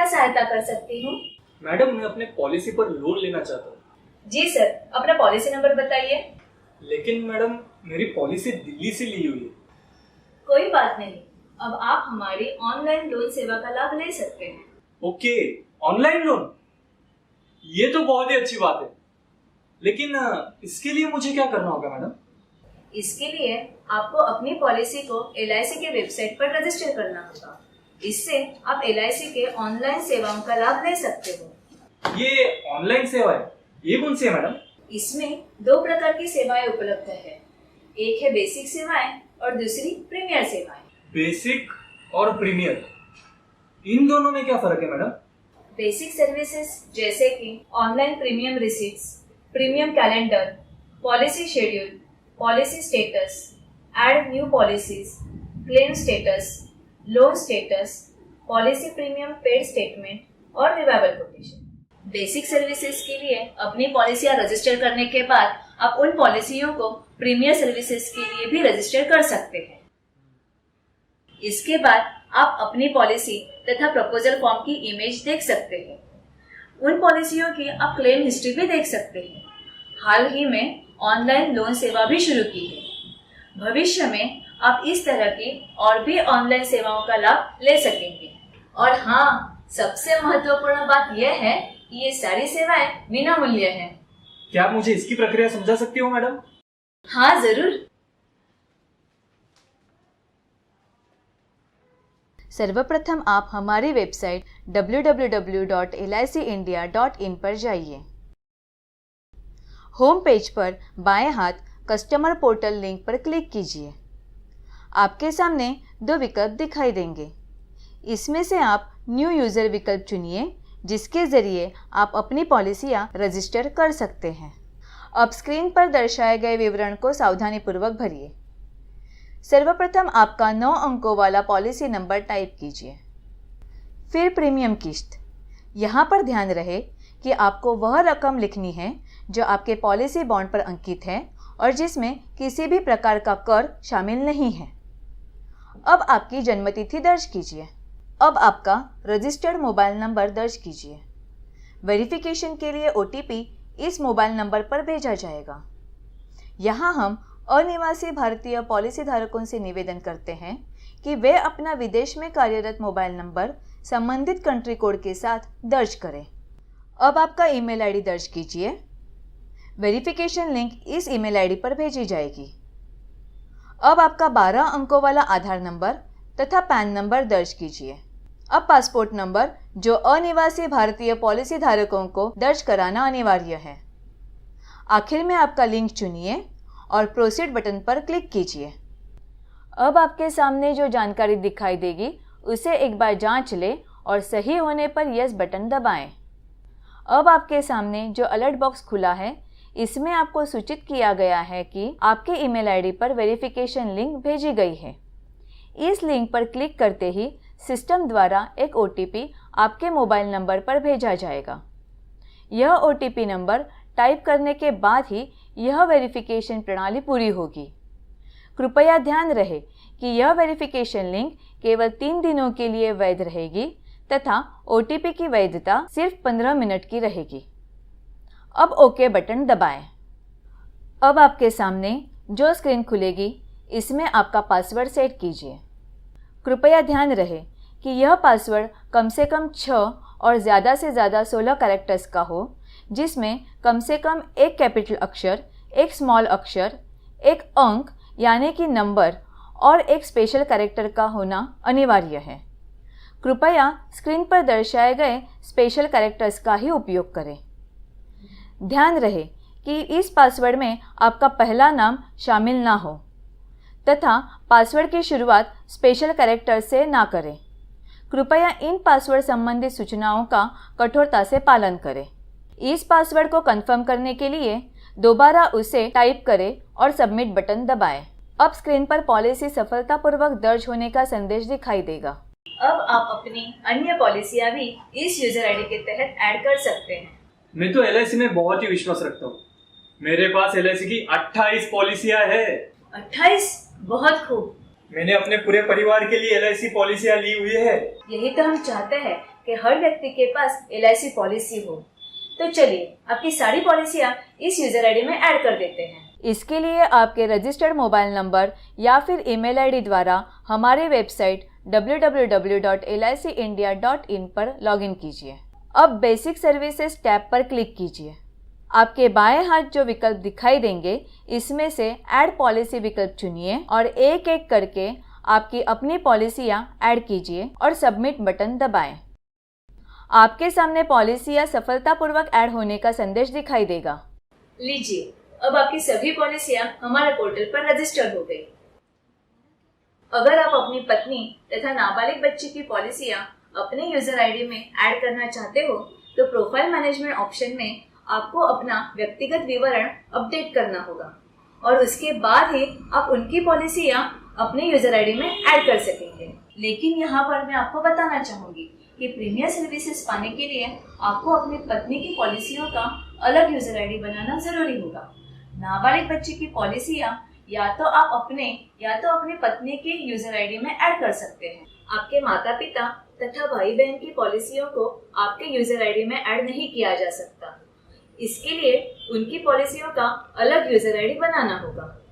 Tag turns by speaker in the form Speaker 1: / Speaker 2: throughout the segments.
Speaker 1: सहायता कर सकती हूँ?
Speaker 2: मैडम, मैं अपने पॉलिसी पर लोन लेना चाहता हूँ।
Speaker 1: जी सर, अपना पॉलिसी नंबर बताइए।
Speaker 2: लेकिन मैडम, मेरी पॉलिसी दिल्ली से ली हुई है।
Speaker 1: कोई बात नहीं, अब आप हमारी ऑनलाइन लोन सेवा का लाभ ले सकते हैं।
Speaker 2: ओके, ऑनलाइन लोन, ये तो बहुत ही अच्छी बात है। लेकिन इसके लिए मुझे क्या करना होगा मैडम?
Speaker 1: इसके लिए आपको अपनी पॉलिसी को LIC के वेबसाइट पर रजिस्टर करना होगा। इससे आप LIC के ऑनलाइन सेवाओं का लाभ ले सकते हो।
Speaker 2: ये ऑनलाइन सेवा है, ये कौन सी है मैडम?
Speaker 1: इसमें 2 प्रकार की सेवाएं उपलब्ध है। एक है बेसिक सेवाएं और दूसरी प्रीमियर सेवाएं।
Speaker 2: बेसिक और प्रीमियर, इन दोनों में क्या फर्क है मैडम?
Speaker 1: बेसिक सर्विसेज जैसे कि online premium receipts, premium calendar, policy schedule, policy status, add new policies, claim status, loan status, policy premium paid statement और रिवाइवल कोटेशन। बेसिक सर्विसेज के लिए अपनी पॉलिसियां रजिस्टर करने के बाद आप उन पॉलिसियों को प्रीमियर सर्विसेज के लिए भी रजिस्टर कर सकते हैं। इसके बाद आप अपनी पॉलिसी तथा प्रपोजल फॉर्म की इमेज देख सकते हैं। उन पॉलिसियों की आप क्लेम हिस्ट्री भी देख सकते हैं। हाल ही में ऑनलाइन लोन सेवा भी शुरू की है। भविष्य में आप इस तरह की और भी ऑनलाइन सेवाओं का लाभ ले सकेंगे। और हाँ, सबसे महत्वपूर्ण बात यह है कि ये सारी सेवाएं बिना मूल्य हैं।
Speaker 2: क्या आप मुझे इसकी प्रक्रिया समझा सकती हो मैडम?
Speaker 1: हाँ जरूर।
Speaker 3: सर्वप्रथम आप हमारी वेबसाइट www.licindia.in पर जाइए। होम पेज पर बाएं हाथ कस्टमर पोर्टल लिंक पर क्लिक कीजिए। आपके सामने 2 विकल्प दिखाई देंगे। इसमें से आप न्यू यूज़र विकल्प चुनिए, जिसके ज़रिए आप अपनी पॉलिसियाँ रजिस्टर कर सकते हैं। अब स्क्रीन पर दर्शाए गए विवरण को सावधानीपूर्वक भरिए। सर्वप्रथम आपका 9 अंकों वाला पॉलिसी नंबर टाइप कीजिए। फिर प्रीमियम किश्त। यहाँ पर ध्यान रहे कि आपको वह रकम लिखनी है जो आपके पॉलिसी बॉन्ड पर अंकित है और जिसमें किसी भी प्रकार का कर शामिल नहीं है। अब आपकी जन्मतिथि दर्ज कीजिए। अब आपका रजिस्टर्ड मोबाइल नंबर दर्ज कीजिए। वेरिफिकेशन के लिए OTP इस मोबाइल नंबर पर भेजा जाएगा। यहाँ हम अनिवासी भारतीय पॉलिसी धारकों से निवेदन करते हैं कि वे अपना विदेश में कार्यरत मोबाइल नंबर संबंधित कंट्री कोड के साथ दर्ज करें। अब आपका ईमेल आईडी दर्ज कीजिए। वेरिफिकेशन लिंक इस ईमेल आईडी पर भेजी जाएगी। अब आपका 12 अंकों वाला आधार नंबर तथा पैन नंबर दर्ज कीजिए। अब पासपोर्ट नंबर जो अनिवासी भारतीय पॉलिसी धारकों को दर्ज कराना अनिवार्य है। आखिर में आपका लिंक चुनिए और प्रोसीड बटन पर क्लिक कीजिए। अब आपके सामने जो जानकारी दिखाई देगी उसे एक बार जांच लें और सही होने पर यस बटन दबाएं। अब आपके सामने जो अलर्ट बॉक्स खुला है, इसमें आपको सूचित किया गया है कि आपके ईमेल आईडी पर वेरिफिकेशन लिंक भेजी गई है। इस लिंक पर क्लिक करते ही सिस्टम द्वारा एक OTP आपके मोबाइल नंबर पर भेजा जाएगा। यह OTP नंबर टाइप करने के बाद ही यह वेरिफिकेशन प्रणाली पूरी होगी। कृपया ध्यान रहे कि यह वेरिफिकेशन लिंक केवल 3 दिनों के लिए वैध रहेगी तथा OTP की वैधता सिर्फ 15 मिनट की रहेगी। अब ओके बटन दबाएं। अब आपके सामने जो स्क्रीन खुलेगी, इसमें आपका पासवर्ड सेट कीजिए। कृपया ध्यान रहे कि यह पासवर्ड कम से कम 6 और ज़्यादा से ज़्यादा 16 कैरेक्टर्स का हो, जिसमें कम से कम एक कैपिटल अक्षर, एक स्मॉल अक्षर, एक अंक यानी कि नंबर और एक स्पेशल कैरेक्टर का होना अनिवार्य है। कृपया स्क्रीन पर दर्शाए गए स्पेशल कैरेक्टर्स का ही उपयोग करें। ध्यान रहे कि इस पासवर्ड में आपका पहला नाम शामिल ना हो तथा पासवर्ड की शुरुआत स्पेशल कैरेक्टर से ना करें। कृपया इन पासवर्ड संबंधित सूचनाओं का कठोरता से पालन करें। इस पासवर्ड को कंफर्म करने के लिए दोबारा उसे टाइप करें और सबमिट बटन दबाएं। अब स्क्रीन पर पॉलिसी सफलतापूर्वक दर्ज होने का संदेश दिखाई देगा।
Speaker 1: अब आप अपनी अन्य पॉलिसियां भी इस यूजर आईडी के तहत ऐड कर सकते हैं।
Speaker 2: मैं तो LIC में बहुत ही विश्वास रखता हूँ। मेरे पास LIC की 28 पॉलिसियां है।
Speaker 1: 28? बहुत खूब।
Speaker 2: मैंने अपने पूरे परिवार के लिए LIC पॉलिसियां ली हुई है।
Speaker 1: यही तो हम चाहते हैं कि हर व्यक्ति के पास LIC पॉलिसी हो। तो चलिए आपकी सारी पॉलिसियां इस यूजर आईडी में ऐड कर देते हैं।
Speaker 3: इसके लिए आपके रजिस्टर्ड मोबाइल नंबर या फिर ईमेल आईडी द्वारा हमारे वेबसाइट www.licindia.in पर लॉगिन कीजिए। अब बेसिक सर्विसेज टैब पर क्लिक कीजिए। आपके बाएं हाथ जो विकल्प दिखाई देंगे, इसमें से ऐड पॉलिसी विकल्प चुनिए और एक एक करके आपकी अपनी पॉलिसियां ऐड कीजिए और सबमिट बटन दबाएं। आपके सामने पॉलिसियां सफलतापूर्वक ऐड होने का संदेश दिखाई देगा।
Speaker 1: लीजिए, अब आपकी सभी पॉलिसियां हमारे पोर्टल पर रजिस्टर हो गई। अगर आप अपनी पत्नी तथा नाबालिग बच्चे की पॉलिसियां अपने यूजर आईडी में ऐड करना चाहते हो तो प्रोफाइल मैनेजमेंट ऑप्शन में आपको अपना व्यक्तिगत विवरण अपडेट करना होगा और उसके बाद ही आप उनकी पॉलिसियां अपने यूजर आईडी में ऐड कर सकेंगे। लेकिन यहाँ पर मैं आपको बताना चाहूंगी कि प्रीमियर सर्विसेज पाने के लिए आपको अपनी पत्नी की पॉलिसियों का अलग यूजर आईडी बनाना जरूरी होगा। नाबालिग बच्चे की पॉलिसियां या तो आप अपने या तो अपनी पत्नी के यूजर आईडी में ऐड कर सकते हैं। आपके माता पिता तथा भाई बहन की पॉलिसियों को आपके यूजर आईडी में ऐड नहीं किया जा सकता। इसके लिए उनकी पॉलिसियों का अलग यूजर आईडी बनाना होगा।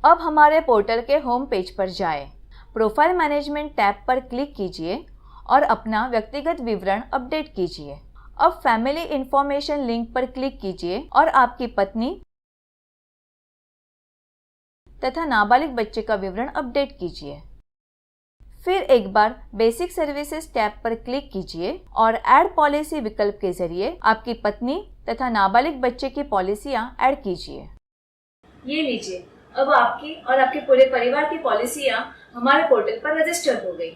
Speaker 3: अब हमारे पोर्टल के होम पेज पर जाएं। प्रोफाइल मैनेजमेंट टैब पर क्लिक कीजिए और अपना व्यक्तिगत विवरण अपडेट कीजिए। अब फैमिली इंफॉर्मेशन लिंक पर क्लिक कीजिए और आपकी पत्नी तथा नाबालिग बच्चे का विवरण अपडेट कीजिए। फिर एक बार बेसिक सर्विसेज टैब पर क्लिक कीजिए और ऐड पॉलिसी विकल्प के जरिए आपकी पत्नी तथा नाबालिग बच्चे की पॉलिसियां ऐड कीजिए।
Speaker 1: ये लीजिए, अब आपकी और आपके पूरे परिवार की पॉलिसियां हमारे पोर्टल पर रजिस्टर हो गई।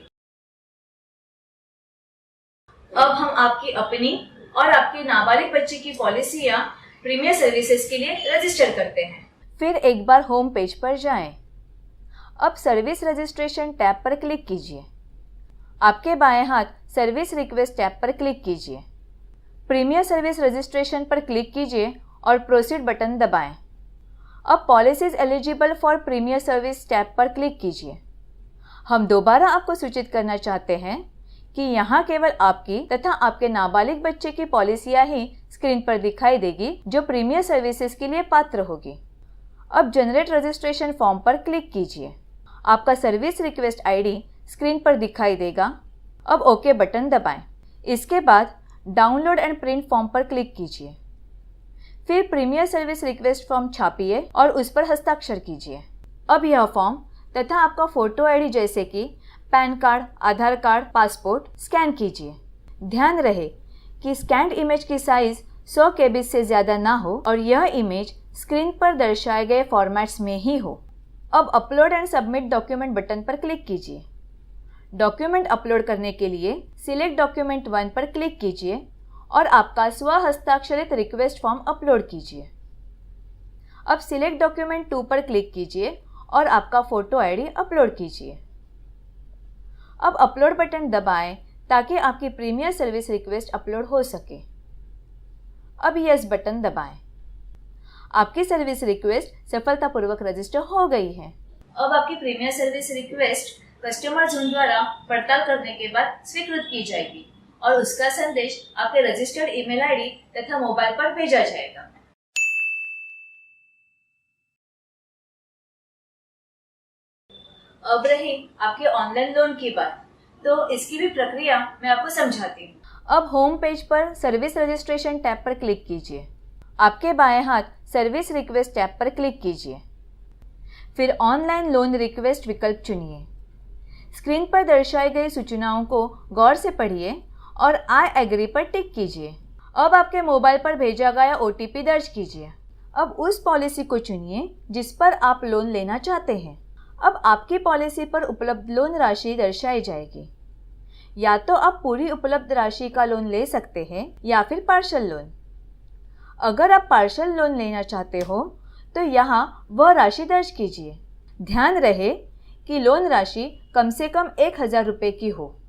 Speaker 1: अब हम आपकी अपनी और आपके नाबालिग बच्चे की पॉलिसियां प्रीमियर सर्विसेज के लिए रजिस्टर करते हैं।
Speaker 3: फिर एक बार होम पेज पर जाएं। अब सर्विस रजिस्ट्रेशन टैब पर क्लिक कीजिए। आपके बाएं हाथ सर्विस रिक्वेस्ट टैब पर क्लिक कीजिए। प्रीमियर सर्विस रजिस्ट्रेशन पर क्लिक कीजिए और प्रोसीड बटन दबाएं। अब policies eligible for premier service tab पर क्लिक कीजिए। हम दोबारा आपको सूचित करना चाहते हैं कि यहाँ केवल आपकी तथा आपके नाबालिग बच्चे की पॉलिसियाँ ही स्क्रीन पर दिखाई देगी जो प्रीमियर सर्विसेज के लिए पात्र होगी। अब जनरेट रजिस्ट्रेशन फॉर्म पर क्लिक कीजिए। आपका सर्विस रिक्वेस्ट आईडी स्क्रीन पर दिखाई देगा। अब ओके बटन दबाएं। इसके बाद डाउनलोड एंड प्रिंट फॉर्म पर क्लिक कीजिए। फिर प्रीमियर सर्विस रिक्वेस्ट फॉर्म छापिए और उस पर हस्ताक्षर कीजिए। अब यह फॉर्म तथा आपका फोटो आईडी जैसे कि पैन कार्ड, आधार कार्ड, पासपोर्ट स्कैन कीजिए। ध्यान रहे कि स्कैन्ड इमेज की साइज 100 KB से ज़्यादा ना हो और यह इमेज स्क्रीन पर दर्शाए गए फॉर्मेट्स में ही हो। अब upload and submit document button पर क्लिक कीजिए। डॉक्यूमेंट अपलोड करने के लिए सिलेक्ट डॉक्यूमेंट 1 पर क्लिक कीजिए और आपका स्व हस्ताक्षरित रिक्वेस्ट फॉर्म अपलोड कीजिए। अब सिलेक्ट डॉक्यूमेंट 2 पर क्लिक कीजिए और आपका फोटो आईडी अपलोड कीजिए। अब अपलोड बटन दबाएं ताकि आपकी प्रीमियर सर्विस रिक्वेस्ट अपलोड हो सके। अब यस बटन दबाएं। आपकी सर्विस रिक्वेस्ट सफलतापूर्वक रजिस्टर हो गई है।
Speaker 1: अब आपकी premier service request customer zone द्वारा पड़ताल करने के बाद स्वीकृत की जाएगी और उसका संदेश आपके रजिस्टर्ड ईमेल आईडी तथा मोबाइल पर भेजा जाएगा। अब रही आपके ऑनलाइन लोन की बात, तो इसकी भी प्रक्रिया मैं आपको समझाती हूँ।
Speaker 3: अब होम पेज पर सर्विस रजिस्ट्रेशन टैब पर क्लिक कीजिए। आपके बाएं हाथ सर्विस रिक्वेस्ट टैब पर क्लिक कीजिए। फिर ऑनलाइन लोन रिक्वेस्ट विकल्प चुनिए। स्क्रीन पर दर्शाई गई सूचनाओं को गौर से पढ़िए और आई एग्री पर टिक कीजिए। अब आपके मोबाइल पर भेजा गया OTP दर्ज कीजिए। अब उस पॉलिसी को चुनिए जिस पर आप लोन लेना चाहते हैं। अब आपकी पॉलिसी पर उपलब्ध लोन राशि दर्शाई जाएगी। या तो आप पूरी उपलब्ध राशि का लोन ले सकते हैं या फिर पार्शल लोन। अगर आप पार्शल लोन लेना चाहते हो तो यहाँ वह राशि दर्ज कीजिए। ध्यान रहे कि लोन राशि कम से कम 1000 रुपये की हो।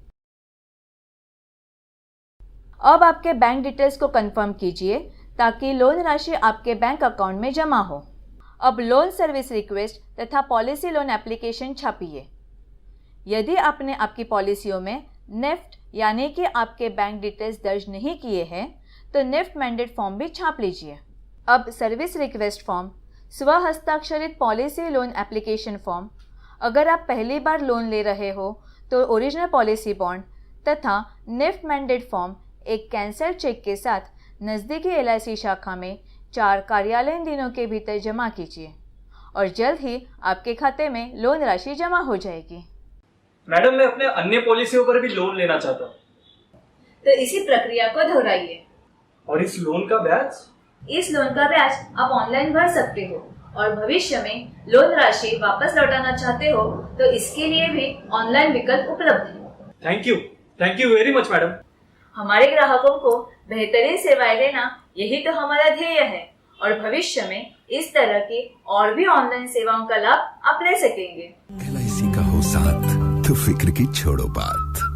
Speaker 3: अब आपके बैंक डिटेल्स को कंफर्म कीजिए ताकि लोन राशि आपके बैंक अकाउंट में जमा हो। अब लोन सर्विस रिक्वेस्ट तथा पॉलिसी लोन एप्लीकेशन छापिए। यदि आपने आपकी पॉलिसियों में नेफ्ट यानी कि आपके बैंक डिटेल्स दर्ज नहीं किए हैं तो निफ्ट मैंडेट फॉर्म भी छाप लीजिए। अब सर्विस रिक्वेस्ट फॉर्म, स्व हस्ताक्षरित पॉलिसी लोन एप्लीकेशन फॉर्म, अगर आप पहली बार लोन ले रहे हो तो ओरिजिनल पॉलिसी बॉन्ड तथा निफ्ट मैंडेट फॉर्म एक कैंसल्ड चेक के साथ नज़दीकी LIC शाखा में 4 कार्यालयीन दिनों के भीतर जमा कीजिए और जल्द ही आपके खाते में लोन राशि जमा हो जाएगी।
Speaker 2: मैडम, मैं अपने अन्य पॉलिसियों पर भी लोन लेना चाहता हूँ।
Speaker 1: तो इसी प्रक्रिया को दोहराइए।
Speaker 2: और इस लोन का ब्याज?
Speaker 1: इस लोन का ब्याज आप ऑनलाइन भर सकते हो और भविष्य में लोन राशि वापस लौटाना चाहते हो तो इसके लिए भी ऑनलाइन विकल्प उपलब्ध है।
Speaker 2: Thank you very much madam.
Speaker 1: हमारे ग्राहकों को बेहतरीन सेवाएं देना यही तो हमारा ध्येय है और भविष्य में इस तरह की और भी ऑनलाइन सेवाओं का लाभ आप ले सकेंगे।
Speaker 4: LIC का हो साथ तो फिक्र की छोड़ो बात।